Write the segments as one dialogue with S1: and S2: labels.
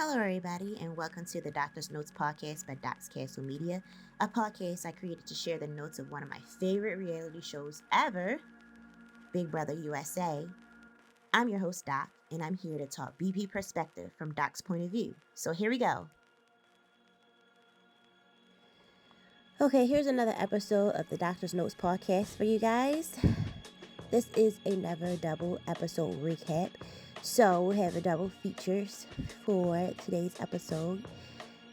S1: Hello, everybody, and welcome to the Doctor's Notes podcast by Doc's Castle Media, a podcast I created to share the notes of one of my favorite reality shows ever, Big Brother USA. I'm your host, Doc, and I'm here to talk BP perspective from Doc's point of view. So here we go. Okay, here's another episode of the Doctor's Notes podcast for you guys. This is another double episode recap. So we have a double features for today's episode.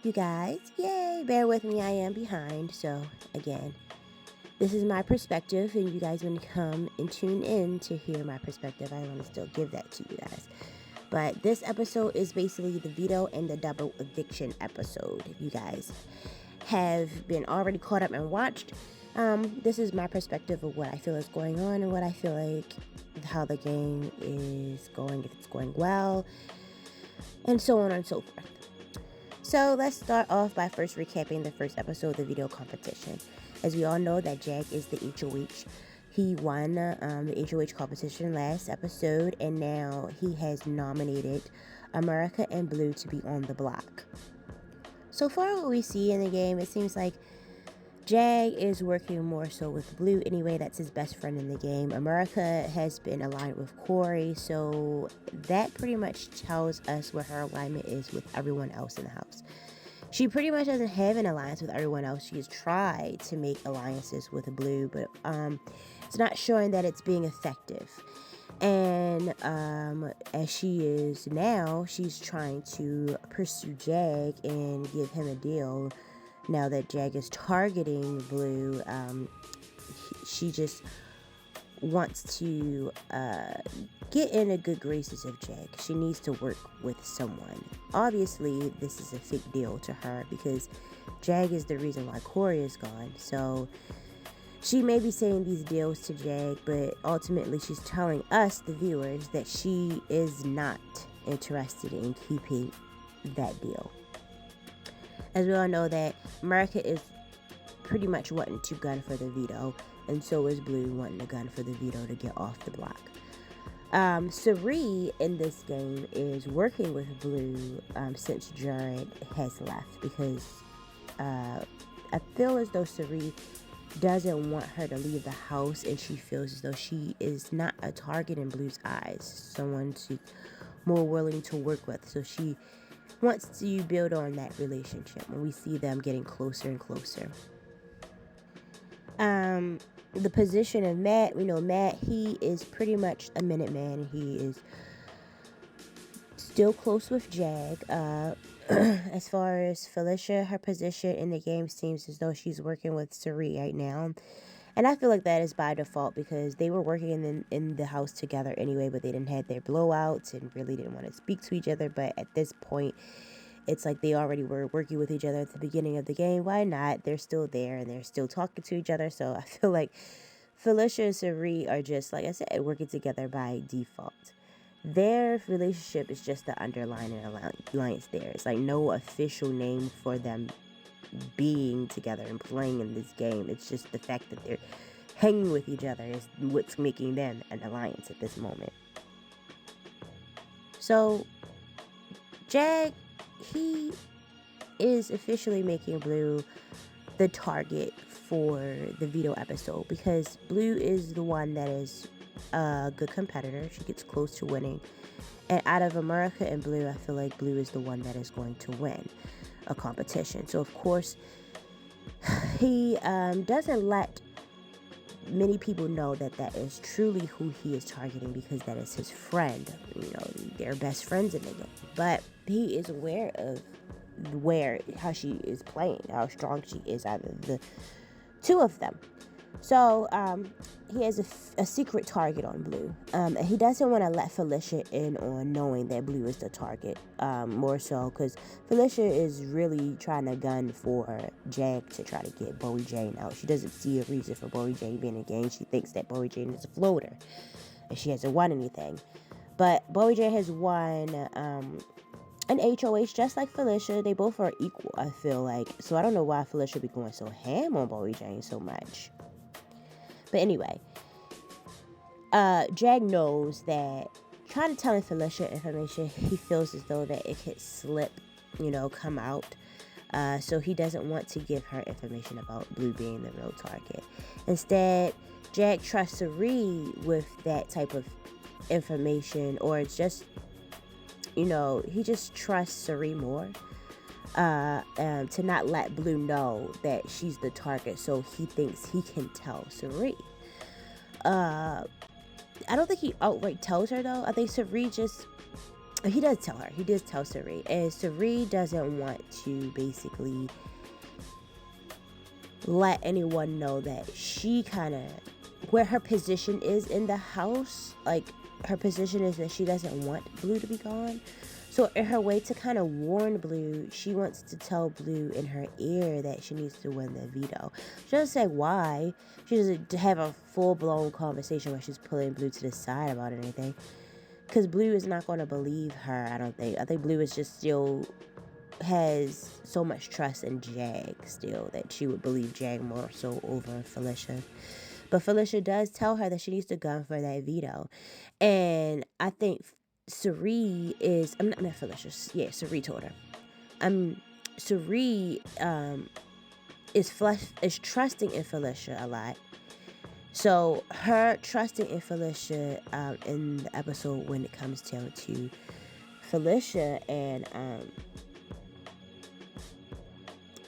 S1: You guys, yay, bear with me, I am behind. So again, this is my perspective, and you guys want to come and tune in to hear my perspective. I want to still give that to you guys. But this episode is basically the veto and the double eviction episode. If you guys have been already caught up and watched, this is my perspective of what I feel is going on and what I feel like how the game is going, if it's going well, and so on and so forth. So let's start off by first recapping the first episode of the veto competition. As we all know that Jag is the HOH. He won the HOH competition last episode, and now he has nominated America and Blue to be on the block. So far what we see in the game, it seems like Jag is working more so with Blue anyway. That's his best friend in the game. America has been aligned with Corey, so that pretty much tells us where her alignment is with everyone else in the house. She pretty much doesn't have an alliance with everyone else. She has tried to make alliances with Blue, but it's not showing that it's being effective. And as she is now, she's trying to pursue Jag and give him a deal. Now that Jag is targeting Blue, she just wants to get in the good graces of Jag. She needs to work with someone. Obviously, this is a fake deal to her because Jag is the reason why Corey is gone. So she may be saying these deals to Jag, but ultimately she's telling us, the viewers, that she is not interested in keeping that deal. As we all know that America is pretty much wanting to gun for the veto, and so is Blue wanting to gun for the veto to get off the block. Cirie in this game is working with Blue since Jared has left, because I feel as though Cirie doesn't want her to leave the house, and she feels as though she is not a target in Blue's eyes, someone she's more willing to work with. So she wants to build on that relationship, and we see them getting closer and closer. The position of Matt, we know Matt, he is pretty much a minute man. He is still close with Jag. As far as Felicia, her position in the game seems as though she's working with Cirie right now. And I feel like that is by default, because they were working in the house together anyway, but they didn't have their blowouts and really didn't want to speak to each other. But at this point, it's like they already were working with each other at the beginning of the game. Why not? They're still there and they're still talking to each other. So I feel like Felicia and Cirie are just, like I said, working together by default. Their relationship is just the underlying alliance there. It's like no official name for them being together and playing in this game. It's just the fact that they're hanging with each other is what's making them an alliance at this moment. So Jag, he is officially making Blue the target for the veto episode, because Blue is the one that is a good competitor. She gets close to winning, and out of America and Blue, I feel like Blue is the one that is going to win a competition. So of course he doesn't let many people know that that is truly who he is targeting, because that is his friend. You know, they're best friends in the game, but he is aware of how she is playing, how strong she is out of the two of them. So he has a secret target on Blue. He doesn't want to let Felicia in on knowing that Blue is the target, more so because Felicia is really trying to gun for Jag to try to get Bowie Jane out. She doesn't see a reason for Bowie Jane being in the game. She thinks that Bowie Jane is a floater, and she hasn't won anything. But Bowie Jane has won an HOH just like Felicia. They both are equal, I feel like. So I don't know why Felicia be going so ham on Bowie Jane so much. But anyway, Jag knows that trying to tell Felicia information, he feels as though that it could slip, come out. So he doesn't want to give her information about Blue being the real target. Instead, Jag trusts Cerie with that type of information, or it's just, he just trusts Cerie more to not let Blue know that she's the target, so he thinks he can tell Cerie. I don't think he outright tells her, though. I think Cerie he does tell her. He does tell Cerie. And Cerie doesn't want to basically let anyone know that she where her position is in the house. Like, her position is that she doesn't want Blue to be gone. So in her way to kind of warn Blue, she wants to tell Blue in her ear that she needs to win the veto. She doesn't say why. She doesn't have a full-blown conversation where she's pulling Blue to the side about anything. Because Blue is not going to believe her, I don't think. I think Blue is just still has so much trust in Jag still that she would believe Jag more so over Felicia. But Felicia does tell her that she needs to gun for that veto. And I think Cerie is... I'm not Felicia. Yeah, Cerie told her. Cerie is trusting in Felicia a lot. So her trusting in Felicia in the episode when it comes down to Felicia and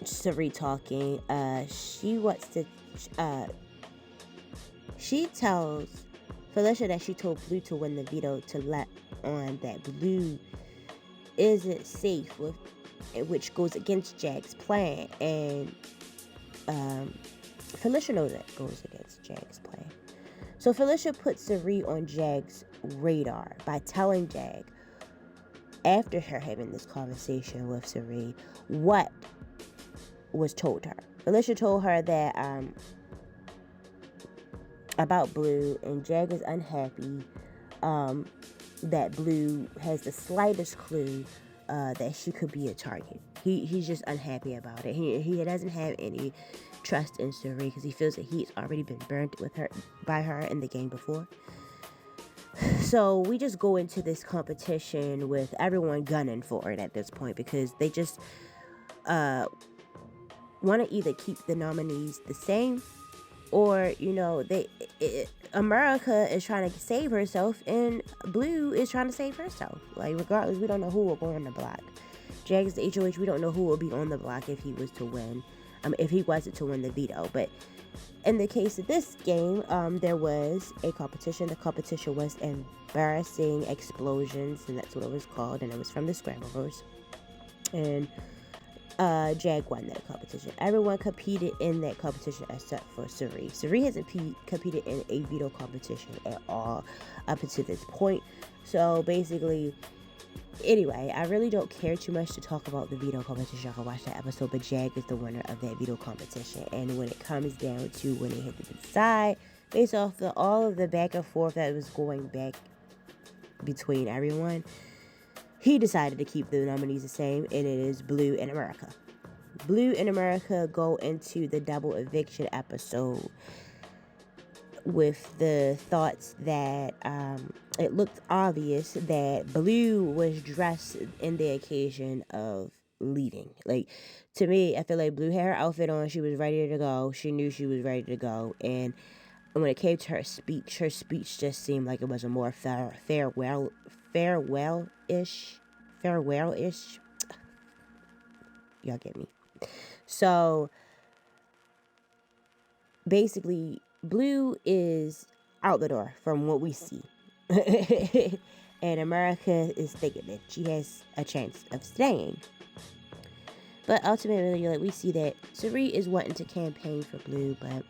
S1: Cerie talking, she tells Felicia that she told Blue to win the veto to let on that Blue isn't safe which goes against Jag's plan, and Felicia knows that goes against Jag's plan. So Felicia puts Cerie on Jag's radar by telling Jag, after her having this conversation with Cerie, what was told her. Felicia told her that about Blue, and Jag is unhappy that Blue has the slightest clue that she could be a target. He's just unhappy about it. He doesn't have any trust in Cerie because he feels that he's already been burnt by her in the game before. So we just go into this competition with everyone gunning for it at this point, because they just want to either keep the nominees the same, or America is trying to save herself and Blue is trying to save herself. Like, regardless, we don't know who will go on the block. Jag is the HOH. We don't know who will be on the block if he was to win. If he wasn't to win the veto. But in the case of this game, there was a competition. The competition was Embarrassing Explosions, and that's what it was called, and it was from the Scramblers. And Jag won that competition. Everyone competed in that competition except for Cerie. Cerie hasn't competed in a veto competition at all up until this point. So basically, anyway, I really don't care too much to talk about the veto competition. I can watch that episode, but Jag is the winner of that veto competition. And when it comes down to when they hit to decide, based off all of the back and forth that was going back between everyone, he decided to keep the nominees the same, and it is Blue and America. Blue and America go into the double eviction episode with the thoughts that it looked obvious that Blue was dressed in the occasion of leaving. Like, to me, I feel like Blue had her outfit on. She was ready to go. She knew she was ready to go. And when it came to her speech just seemed like it was a more farewell-ish. Y'all get me. So, basically, Blue is out the door from what we see. And America is thinking that she has a chance of staying. But ultimately, like, we see that Cerie is wanting to campaign for Blue, but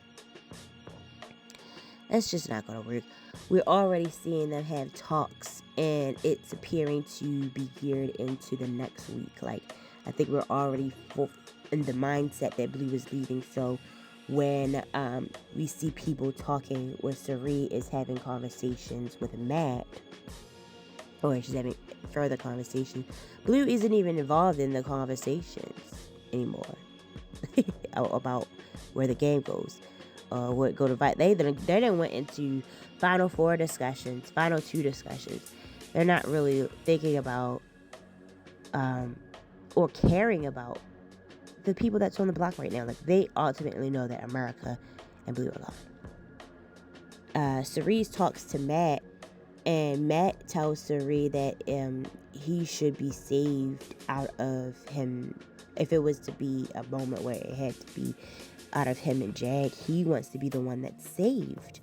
S1: that's just not going to work. We're already seeing them have talks, and it's appearing to be geared into the next week. Like, I think we're already in the mindset that Blue is leaving. So when we see people talking, when Cerie is having conversations with Matt, or she's having further conversations, Blue isn't even involved in the conversations anymore about where the game goes. Where it go to fight. They then went into Final 4 discussions, Final 2 discussions. They're not really thinking about or caring about the people that's on the block right now. Like, they ultimately know that America and Blue are gone. Cerise talks to Matt, and Matt tells Cerise that he should be saved out of him. If it was to be a moment where it had to be out of him and Jag, he wants to be the one that's saved.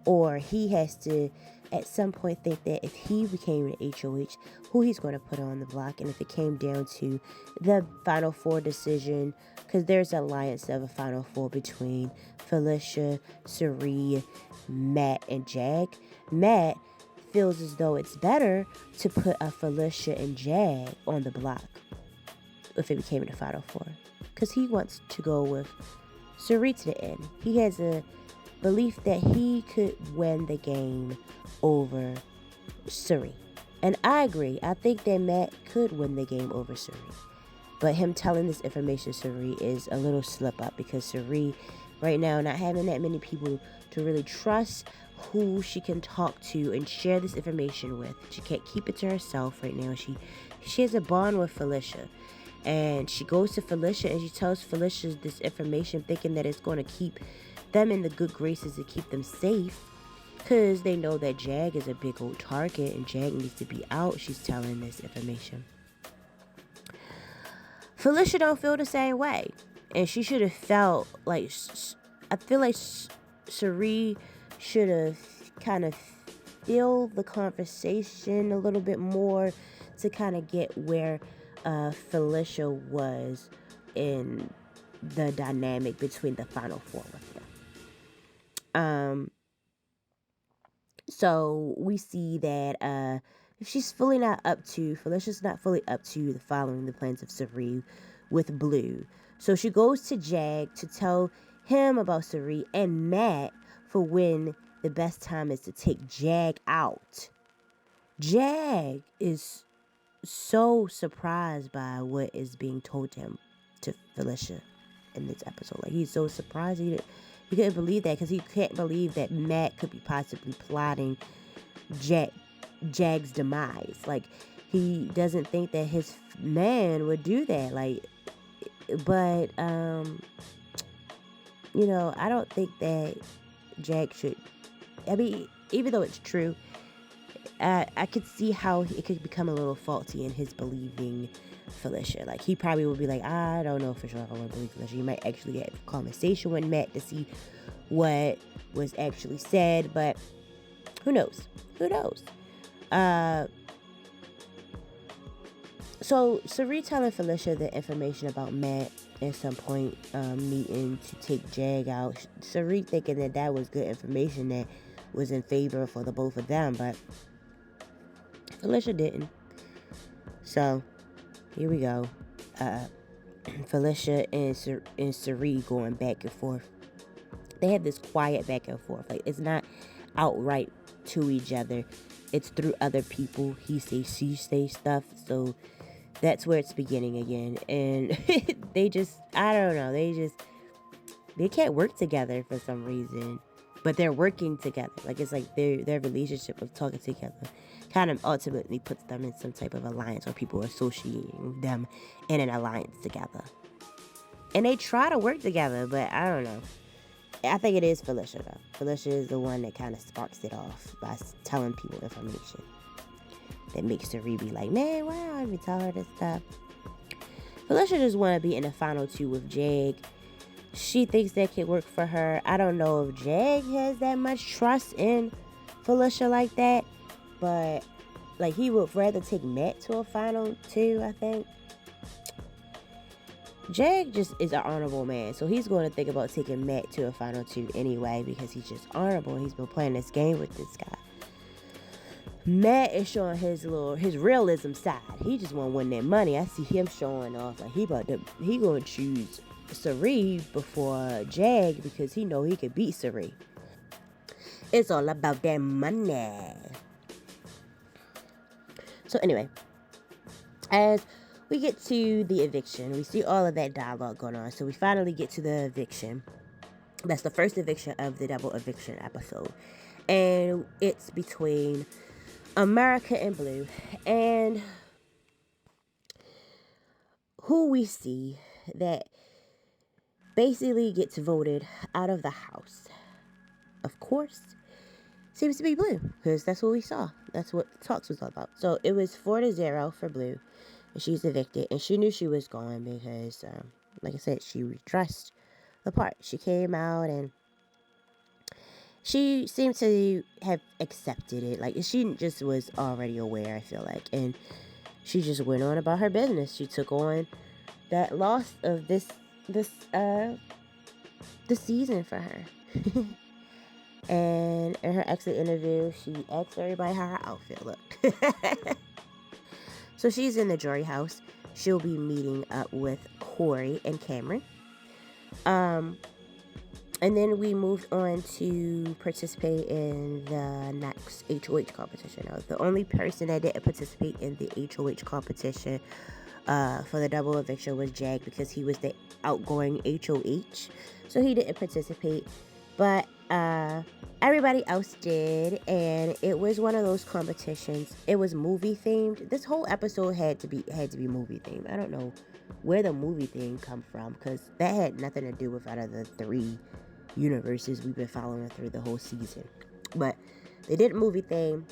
S1: Or he has to, at some point, think that if he became an HOH, who he's going to put on the block. And if it came down to the Final Four decision, because there's an alliance of a Final Four between Felicia, Cerise, Matt, and Jag. Matt feels as though it's better to put a Felicia and Jag on the block if it became in the Final Four, because he wants to go with Cerise to the end. He has a belief that he could win the game over Cerise. And I agree. I think that Matt could win the game over Cerise. But him telling this information to Cerise is a little slip up, because Cerise right now not having that many people to really trust who she can talk to and share this information with. She can't keep it to herself right now. She has a bond with Felicia. And she goes to Felicia and she tells Felicia this information, thinking that it's going to keep them in the good graces and keep them safe, because they know that Jag is a big old target and Jag needs to be out. She's telling this information. Felicia don't feel the same way, and she should have felt like, I feel like Cerise should have kind of filled the conversation a little bit more to kind of get where Felicia was in the dynamic between the Final Four with them. So we see that if she's fully not up to, Felicia's not fully up to the following the plans of Cerise with Blue. So she goes to Jag to tell him about Cerise and Matt for when the best time is to take Jag out. Jag is so surprised by what is being told to him, to Felicia, in this episode. Like, he's so surprised. He couldn't believe that, because he can't believe that Matt could be possibly plotting Jag's demise. Like, he doesn't think that his man would do that. Like, but you know, I don't think that Jag should. I mean, even though it's true, I could see how it could become a little faulty in his believing Felicia. Like, he probably would be like, I don't know for sure if I want to believe Felicia. You might actually have a conversation with Matt to see what was actually said, but who knows? Who knows? So Cerise telling Felicia the information about Matt at some point needing to take Jag out. Cerise thinking that that was good information that was in favor for the both of them, but Felicia didn't. So here we go. Felicia and Cerise going back and forth. They have this quiet back and forth. Like, it's not outright to each other. It's through other people. He say, she say stuff. So that's where it's beginning again. And they just, I don't know. They can't work together for some reason. But they're working together. Like, it's like their relationship of talking together kind of ultimately puts them in some type of alliance, or people are associating them in an alliance together. And they try to work together, but I don't know. I think it is Felicia, though. Felicia is the one that kind of sparks it off by telling people information that makes Cerise be like, man, why don't I even tell her this stuff? Felicia just want to be in the final two with Jag. She thinks that could work for her. I don't know if Jag has that much trust in Felicia like that, but like, he would rather take Matt to a final two, I think. Jag just is an honorable man, so he's going to think about taking Matt to a final two anyway, because he's just honorable. He's been playing this game with this guy. Matt is showing his realism side. He just want to win that money. I see him showing off like he gonna choose Cerise before Jag, because he know he could beat Cerise. It's all about that money. So anyway, as we get to the eviction, we see all of that dialogue going on. So we finally get to the eviction. That's the first eviction of the double eviction episode. And it's between America in blue. And who we see that basically gets voted out of the house, of course, seems to be blue, because that's what we saw. That's what the talks was all about. So it was 4-0 for blue, and she's evicted, and she knew she was going because, like I said, she dressed the part. She came out, and she seemed to have accepted it. Like, she just was already aware, I feel like, and she just went on about her business. She took on that loss of this season for her. And in her exit interview, she asked everybody how her outfit looked. So she's in the jury house. She'll be meeting up with Corey and Cameron. And then we moved on to participate in the next HOH competition. Now, the only person that didn't participate in the HOH competition for the double eviction was Jag, because he was the outgoing HOH. So he didn't participate. But everybody else did, and it was one of those competitions. It was movie themed. This whole episode had to be movie themed. I don't know where the movie theme come from, because that had nothing to do with out of the 3 universes we've been following through the whole season. But they did a movie theme,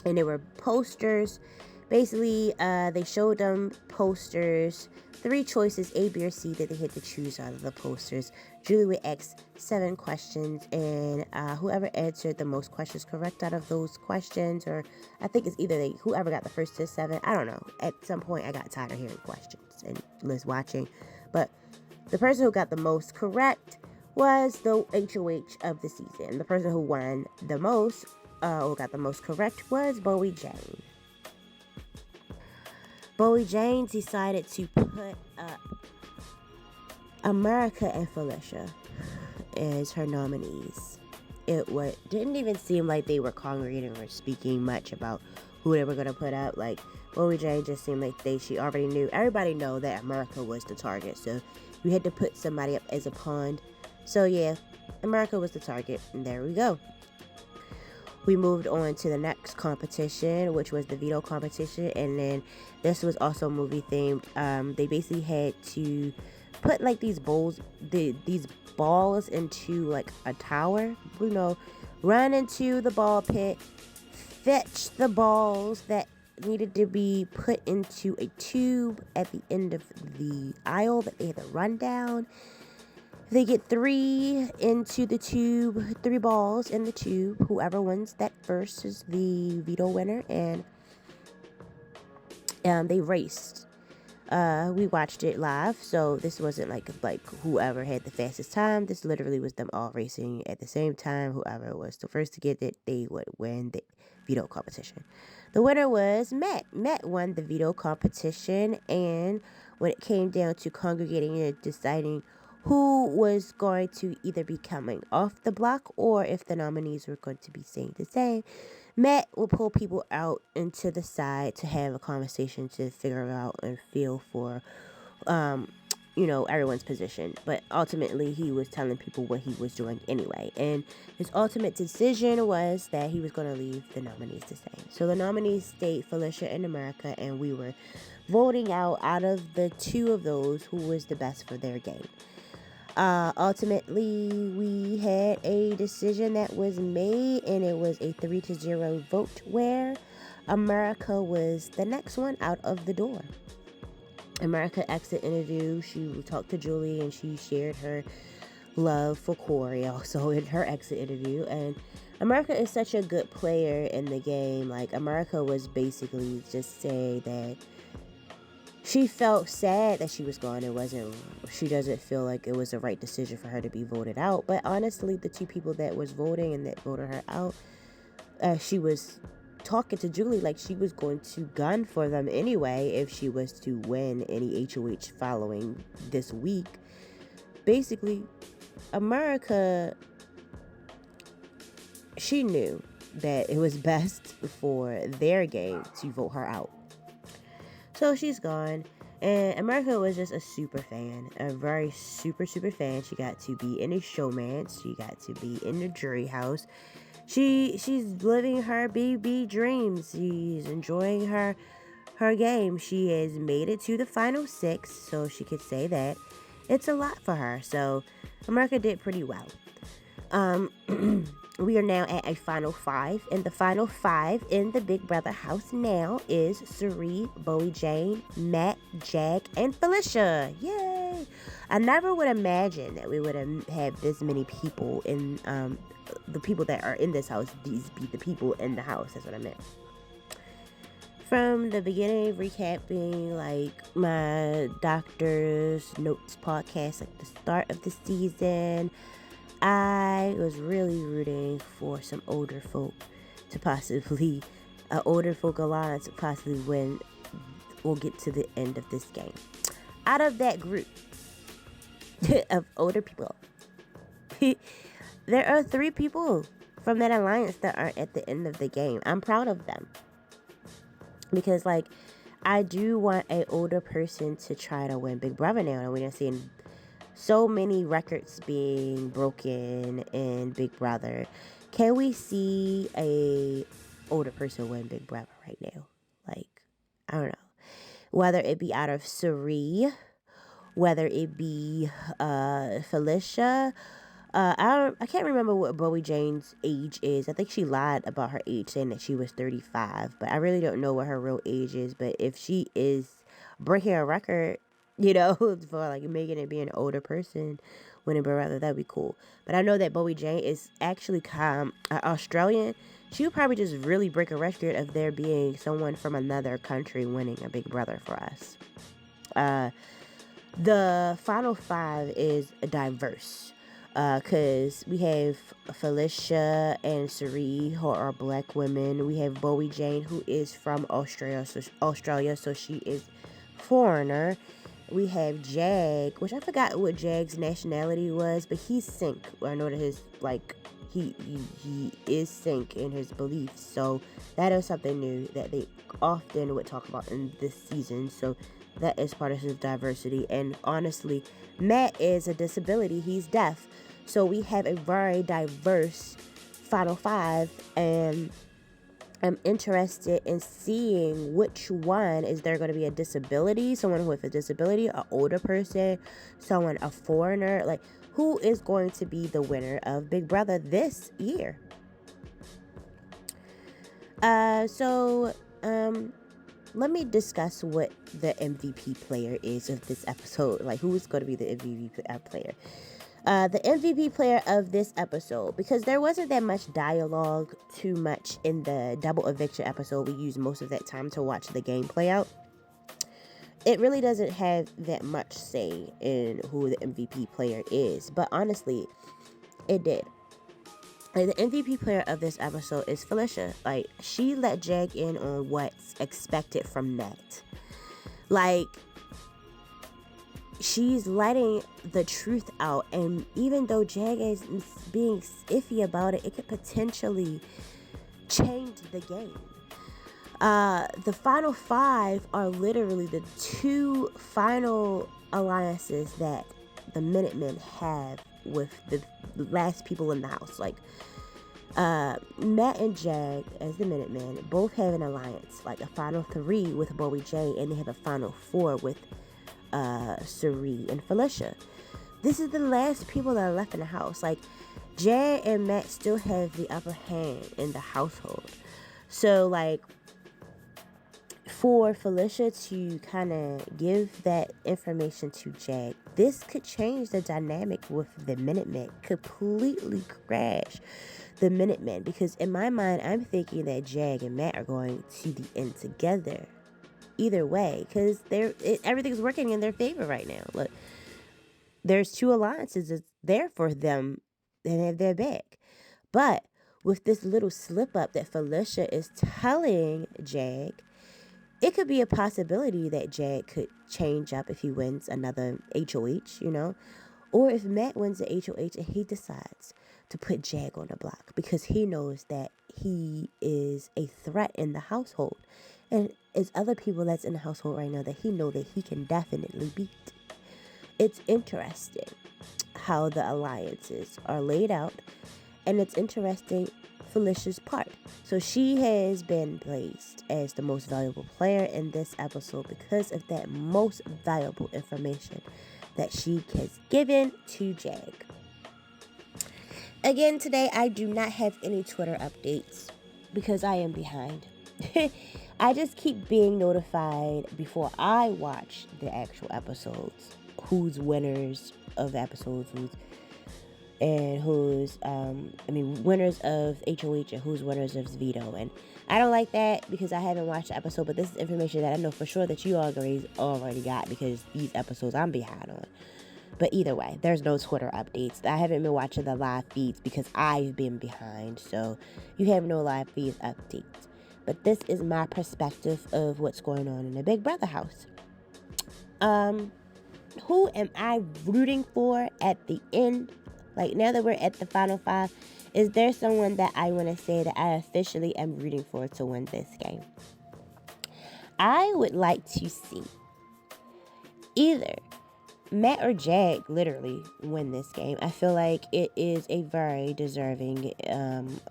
S1: and there were posters. Basically, they showed them posters, 3 choices, A, B, or C, that they had to choose out of the posters. Julie would ask 7 questions, and whoever answered the most questions correct out of those questions, or I think it's either whoever got the first to 7, I don't know. At some point, I got tired of hearing questions and Liz watching, but the person who got the most correct was the HOH of the season. The person who won the most, or got the most correct, was Bowie Jane. Bowie Jane decided to put up America and Felicia as her nominees. It didn't even seem like they were congregating or speaking much about who they were going to put up. Like, Bowie Jane just seemed like she already knew. Everybody know that America was the target, so we had to put somebody up as a pawn. So yeah, America was the target, and there we go. We moved on to the next competition, which was the veto competition, and then this was also movie themed. They basically had to put like these balls into like a tower, run into the ball pit, fetch the balls that needed to be put into a tube at the end of the aisle that they had to run down. They get 3 into the tube, 3 balls in the tube. Whoever wins that first is the veto winner, and they raced. We watched it live, so this wasn't like whoever had the fastest time. This literally was them all racing at the same time. Whoever was the first to get it, they would win the veto competition. The winner was Matt. Matt won the veto competition, and when it came down to congregating and deciding who was going to either be coming off the block or if the nominees were going to be staying the same, Matt will pull people out into the side to have a conversation to figure out and feel for, everyone's position. But ultimately, he was telling people what he was doing anyway. And his ultimate decision was that he was going to leave the nominees the same. So the nominees stayed Felicia and America, and we were voting out of the 2 of those who was the best for their game. Ultimately, we had a decision that was made, and it was a 3-0 vote where America was the next one out of the door. America exit interview, she talked to Julie, and she shared her love for Corey also in her exit interview. And America is such a good player in the game. Like, America was basically just saying that she felt sad that she was gone. She doesn't feel like it was the right decision for her to be voted out. But honestly, the 2 people that was voting and that voted her out, she was talking to Julie like she was going to gun for them anyway if she was to win any HOH following this week. Basically, America, she knew that it was best for their game to vote her out. So she's gone, and America was just a super fan, a very super fan. She got to be in a showman. She got to be in the jury house. she's living her BB dreams. She's enjoying her game. She has made it to the final 6, so she could say that. It's a lot for her. So America did pretty well. We are now at a final 5, and the final 5 in the Big Brother house now is Cirie, Bowie Jane, Matt, Jag, and Felicia. Yay! I never would imagine that we would have this many people in the people that are in this house. These be the people in the house. That's what I meant. From the beginning, recapping like my Doctor's Notes podcast, like the start of the season, I was really rooting for some older folk to possibly, older folk alliance to possibly win. We'll get to the end of this game. Out of that group of older people, there are 3 people from that alliance that aren't at the end of the game. I'm proud of them. Because, like, I do want an older person to try to win Big Brother now. And we're seeing so many records being broken in Big Brother. Can we see a older person win Big Brother right now? Like, I don't know. Whether it be out of Cirie, whether it be Felicia. I can't remember what Bowie Jane's age is. I think she lied about her age, saying that she was 35. But I really don't know what her real age is. But if she is breaking a record, you know, for like making it be an older person winning Big Brother, that'd be cool. But I know that Bowie Jane is actually Australian. She would probably just really break a record of there being someone from another country winning a Big Brother for us. The final 5 is diverse. Because we have Felicia and Cirie, who are black women. We have Bowie Jane, who is from Australia, so she is foreigner. We have Jag, which I forgot what Jag's nationality was, but he's Sikh. I know that his, like, he is Sikh in his beliefs, so that is something new that they often would talk about in this season, so that is part of his diversity. And honestly, Matt is a disability. He's deaf. So we have a very diverse final 5. And I'm interested in seeing which one is there going to be a disability. Someone with a disability, an older person, someone, a foreigner. Like, who is going to be the winner of Big Brother this year? Let me discuss what the MVP player is of this episode. Like, who is going to be the MVP player? The MVP player of this episode, because there wasn't that much dialogue too much in the double eviction episode. We used most of that time to watch the game play out. It really doesn't have that much say in who the MVP player is, but honestly, it did. Like, the MVP player of this episode is Felicia. Like, she let Jag in on what's expected from Matt. Like, she's letting the truth out, and even though Jag is being iffy about it, it could potentially change the game. The final 5 are literally the 2 final alliances that the Minutemen have with the last people in the house. Like, Matt and Jag, as the Minutemen, both have an alliance, like a final 3 with Bowie Jane, and they have a final 4 with Cirie and Felicia. This is the last people that are left in the house. Like, Jag and Matt still have the upper hand in the household. So, like, for Felicia to kind of give that information to Jag, this could change the dynamic with the Minutemen, completely crash the Minutemen, because in my mind, I'm thinking that Jag and Matt are going to the end together. Either way, because everything's working in their favor right now. Look, there's 2 alliances that's there for them and have their back. But with this little slip up that Felicia is telling Jag, it could be a possibility that Jag could change up if he wins another HOH, you know, or if Matt wins the HOH and he decides to put Jag on the block because he knows that he is a threat in the household. And it's other people that's in the household right now that he know that he can definitely beat. It's interesting how the alliances are laid out. And it's interesting Felicia's part. So she has been placed as the most valuable player in this episode because of that most valuable information that she has given to Jag. Again, today I do not have any Twitter updates because I am behind. I just keep being notified before I watch the actual episodes who's winners of episodes, winners of HOH and who's winners of veto. And I don't like that because I haven't watched the episode, but this is information that I know for sure that you already got because these episodes I'm behind on. But either way, there's no Twitter updates. I haven't been watching the live feeds because I've been behind. So you have no live feeds updates. But this is my perspective of what's going on in the Big Brother house. Who am I rooting for at the end? Like, now that we're at the final 5, is there someone that I want to say that I officially am rooting for to win this game? I would like to see either Matt or Jag literally win this game. I feel like it is a very deserving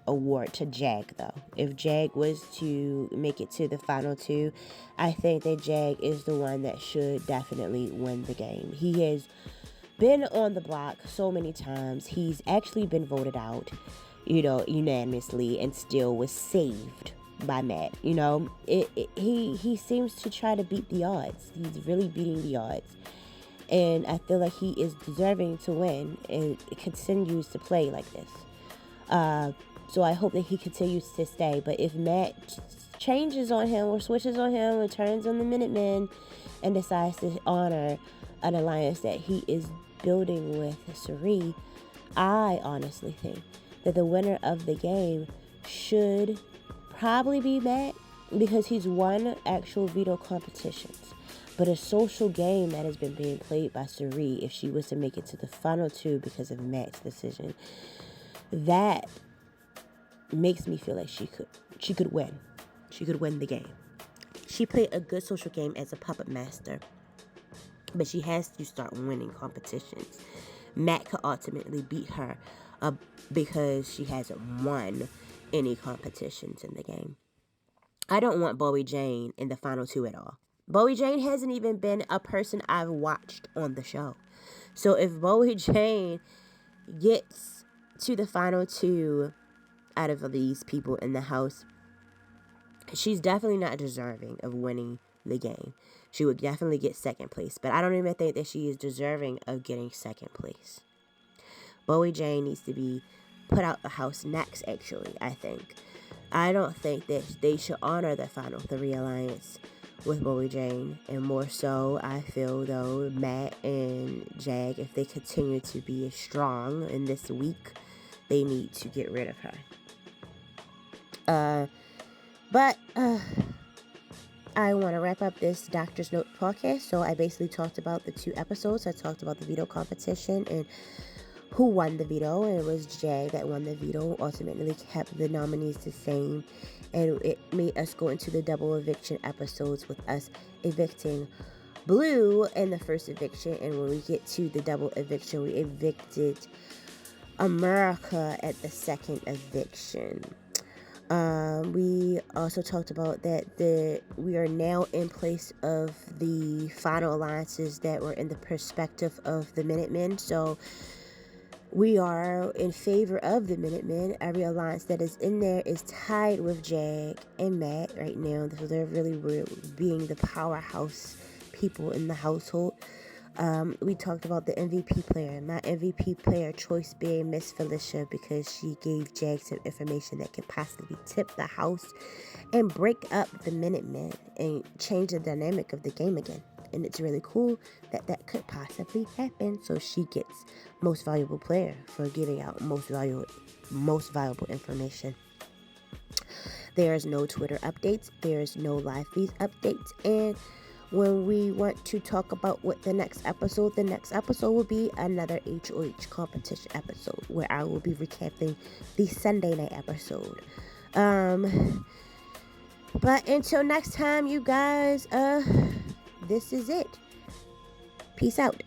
S1: award to Jag, though. If Jag was to make it to the final 2, I think that Jag is the one that should definitely win the game. He has been on the block so many times. He's actually been voted out, unanimously, and still was saved by Matt. He seems to try to beat the odds. He's really beating the odds. And I feel like he is deserving to win and continues to play like this. So I hope that he continues to stay. But if Matt changes on him or switches on him or turns on the Minutemen and decides to honor an alliance that he is building with Suri, I honestly think that the winner of the game should probably be Matt because he's won actual veto competitions. But a social game that has been being played by Suri, if she was to make it to the final 2 because of Matt's decision, that makes me feel like she could win. She could win the game. She played a good social game as a puppet master, but she has to start winning competitions. Matt could ultimately beat her because she hasn't won any competitions in the game. I don't want Bowie Jane in the final 2 at all. Bowie Jane hasn't even been a person I've watched on the show. So if Bowie Jane gets to the final 2 out of these people in the house, she's definitely not deserving of winning the game. She would definitely get second place. But I don't even think that she is deserving of getting second place. Bowie Jane needs to be put out the house next, actually, I think. I don't think that they should honor the final 3 alliance with Bowie Jane, and more so, I feel, though, Matt and Jag, if they continue to be as strong in this week, they need to get rid of her. But I want to wrap up this Doctor's Note podcast, so I basically talked about the 2 episodes. I talked about the veto competition and who won the veto, and it was Jag that won the veto, ultimately kept the nominees the same, and it made us go into the double eviction episodes with us evicting Blue in the first eviction, and when we get to the double eviction, we evicted America at the second eviction. We also talked about that we are now in place of the final alliances that were in the perspective of the Minutemen, so we are in favor of the Minutemen. Every alliance that is in there is tied with Jag and Matt right now. So they're really being the powerhouse people in the household. We talked about the MVP player. My MVP player choice being Miss Felicia because she gave Jag some information that could possibly tip the house and break up the Minutemen and change the dynamic of the game again. And it's really cool that could possibly happen. So she gets most valuable player for giving out most valuable information. There's no Twitter updates. There's no live feed updates. And when we want to talk about what the next episode will be another HOH competition episode where I will be recapping the Sunday night episode. But until next time, you guys, this is it. Peace out.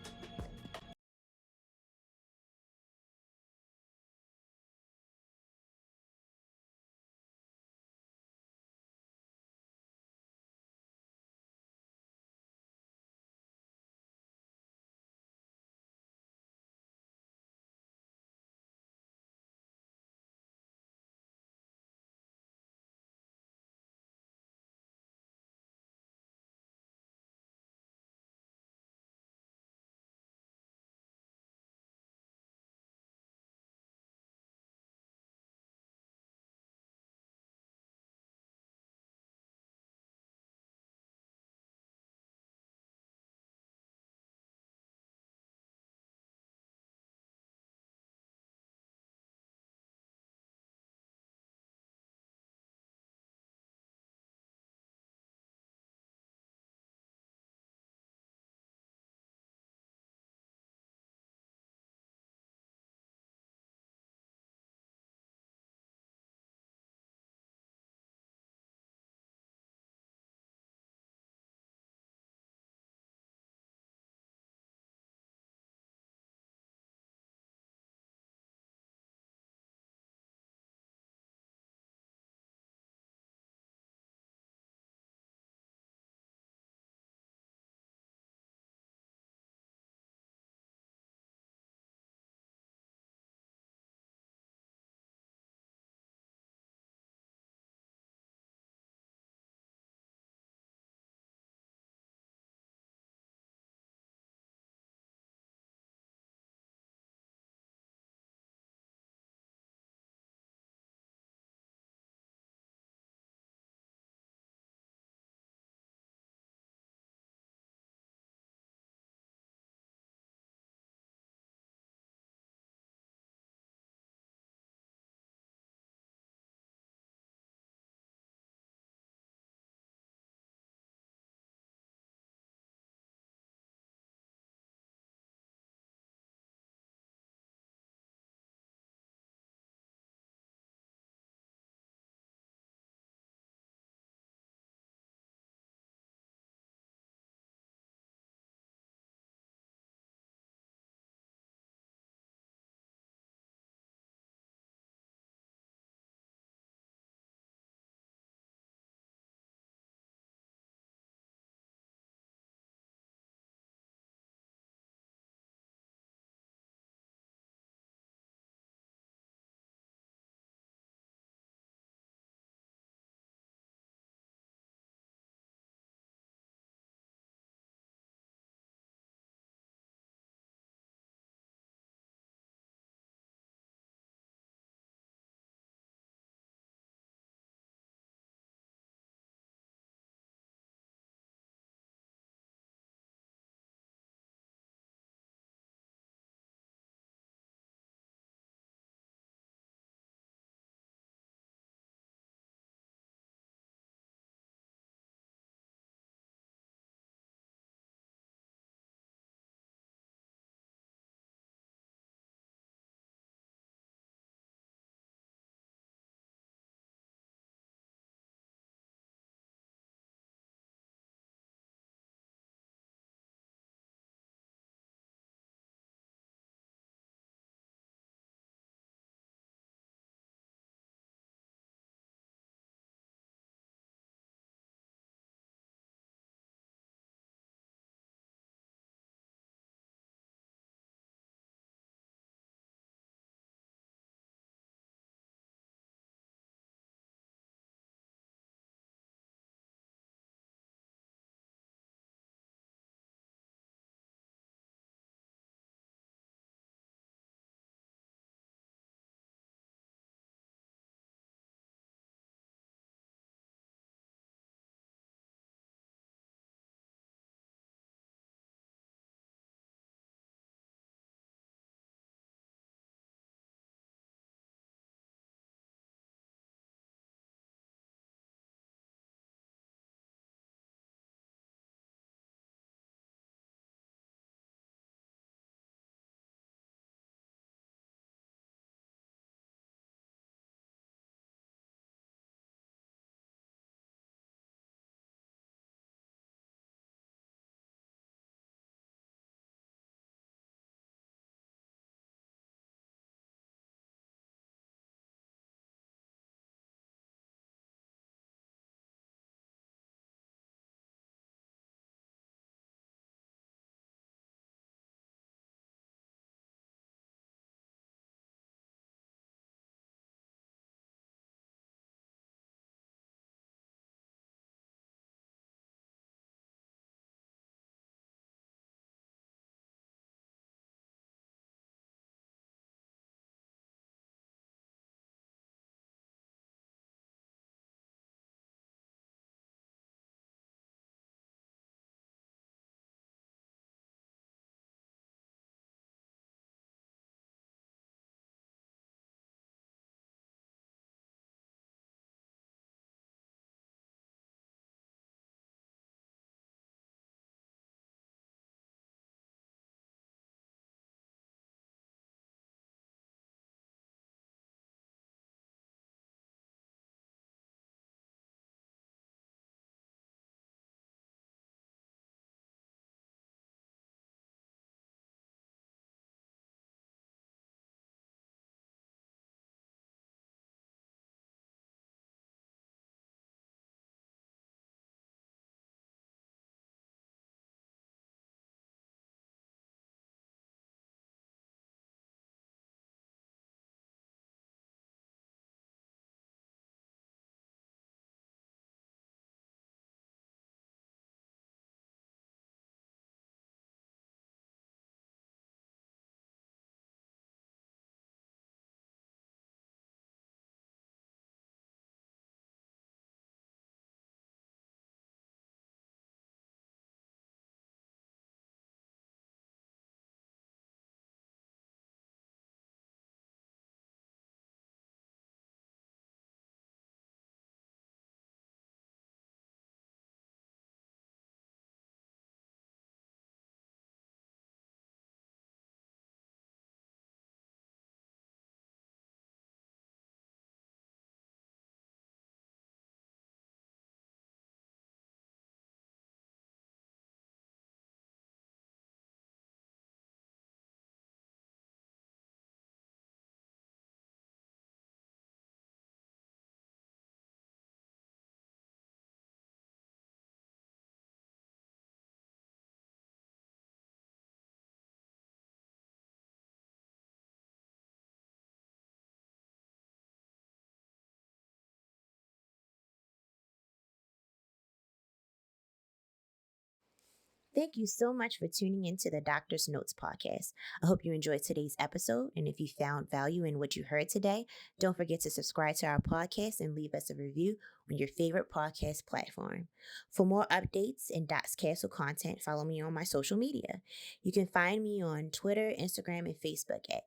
S1: Thank you so much for tuning into the Doctor's Notes podcast. I hope you enjoyed today's episode. And if you found value in what you heard today, don't forget to subscribe to our podcast and leave us a review on your favorite podcast platform. For more updates and Doc's Castle content, follow me on my social media. You can find me on Twitter, Instagram, and Facebook at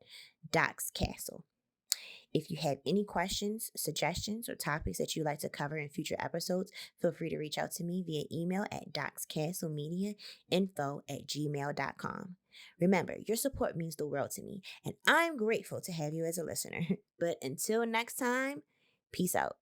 S1: Doc's Castle. If you have any questions, suggestions, or topics that you'd like to cover in future episodes, feel free to reach out to me via email at docscastlemediainfo@gmail.com. Remember, your support means the world to me, and I'm grateful to have you as a listener. But until next time, peace out.